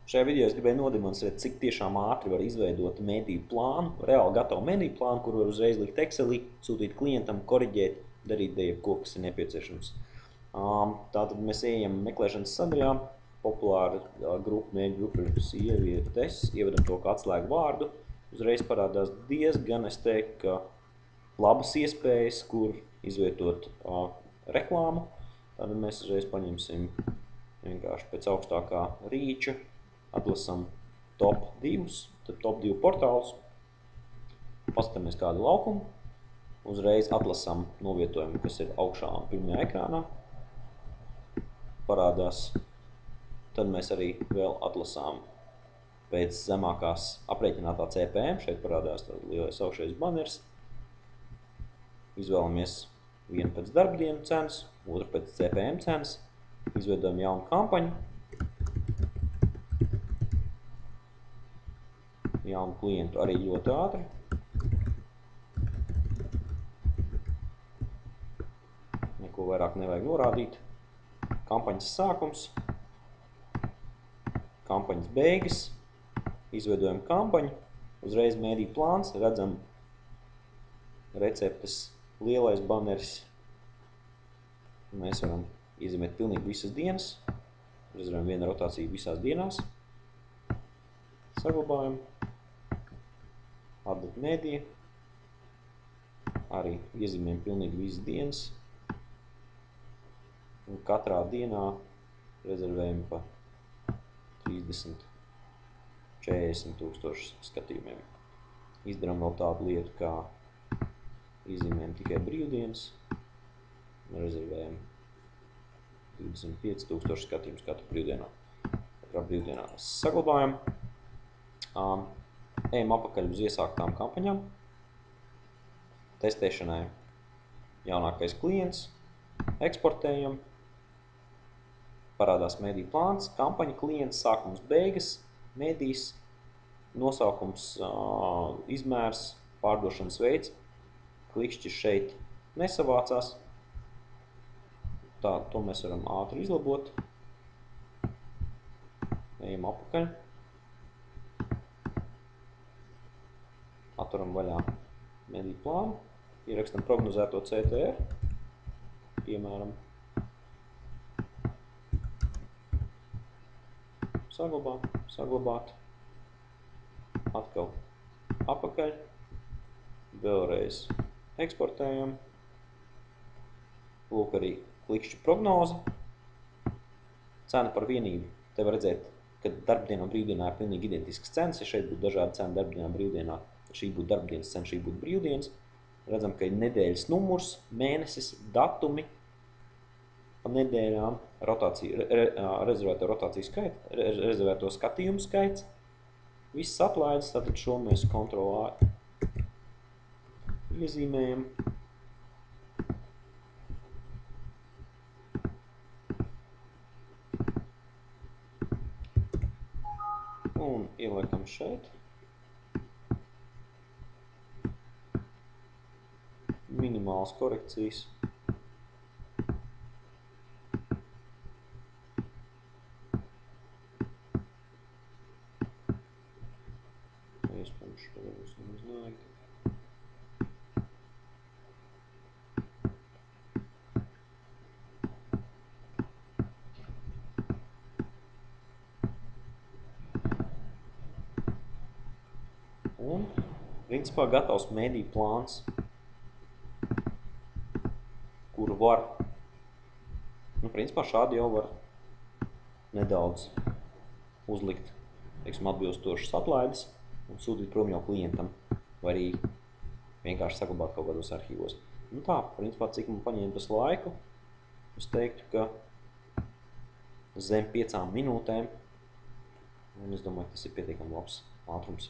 Šajā video es gribēju nodemonstrēt, cik tiešām ātri var izveidot mediju plānu, reāli gatavu mediju plānu, kur var uzreiz likt Excelī, sūtīt klientam, koriģēt, darīt jebko, kas ir nepieciešams. Tātad mēs ejam meklēšanas sadaļā, populāra grupa, mēģu grupa ir sievietes, ievedam to kā atslēgu vārdu, uzreiz parādās diezgan, es teiktu, ka labas iespējas, kur izvietot reklāmu. Tātad mēs uzreiz paņemsim vienkārši pēc augstākā rīča, atlasam top 2, tad top 2 portālus, paskatāmies kādu laukumu, uzreiz atlasam novietojumu, kas ir augšā un pirmajā ekrānā, parādās, tad mēs arī vēl atlasām pēc zemākās aprēķinātā CPM, šeit parādās lielais augšējais banners, izvēlamies vienu pēc darbdienu cenas, otru pēc CPM cenas, izveidojam jaunu kampaņu, jaunu klientu arī ļoti ātri. Neko vairāk nevajag norādīt. Kampaņas sākums, kampaņas beigas, izveidojam kampaņu, uzreiz mediju plāns, redzam receptes lielais banners. Mēs varam iezīmēt pilnīgi visas dienas, rezervējam vienu rotāciju visās dienās, saglabājam. Atdat mediju, arī iezīmējam pilnīgi visas dienas, un katrā dienā rezervējam pa 30–40 tūkstoši skatījumiem. Izdaram vēl tādu lietu, kā iezīmējam tikai brīvdienas, un rezervējam 25 tūkstoši skatījumus katru brīvdienā. Katrā brīvdienā saglabājam. Ejam apakaļ uz iesāktām kampaņām, testēšanai jaunākais klients, eksportējam, parādās mediju plāns, kampaņa klients, sākums, beigas, medijas, nosaukums, izmērs, pārdošanas veids, klikšķis šeit nesavācās, tā, to mēs varam ātri izlabot, ejam apakaļ. Atveram vaļā mediju plānu, ierakstam prognozēto CTR, piemēram, saglabāt, atkal apakaļ, vēlreiz eksportējam, lūk arī klikšķu prognoze, cena par vienību, te var redzēt, ka darbdienā un brīvdienā ir pilnīgi identiskas cenas, ja šeit būtu dažādi cena darbdienā un brīvdienā, šī būtu darbdienas cena, šī būtu brīvdienas. Redzam, ka ir nedēļas numurs, mēnesis, datumi pa nedēļām, rezervēto rotāciju skaits, rezervēto skatījumu skaits. Viss atlaides, tātad šo mēs kontrolā iezīmējam. Un ieliekam šeit. Minimālas korekcijas. Iespējams, šo varbūt nemaz nevajag. Un, principā, gatavs mediju plāns, kuru var, principā šādi jau var nedaudz uzlikt, teiksim, atbilstošas atlaides un sūtīt prom jau klientam, vai arī vienkārši saglabāt kaut kādos arhīvos. Nu tā, principā, cik man paņēma tas laiku, es teiktu, ka zem 5 minūtēm, un es domāju, tas ir pietiekami labs ātrums.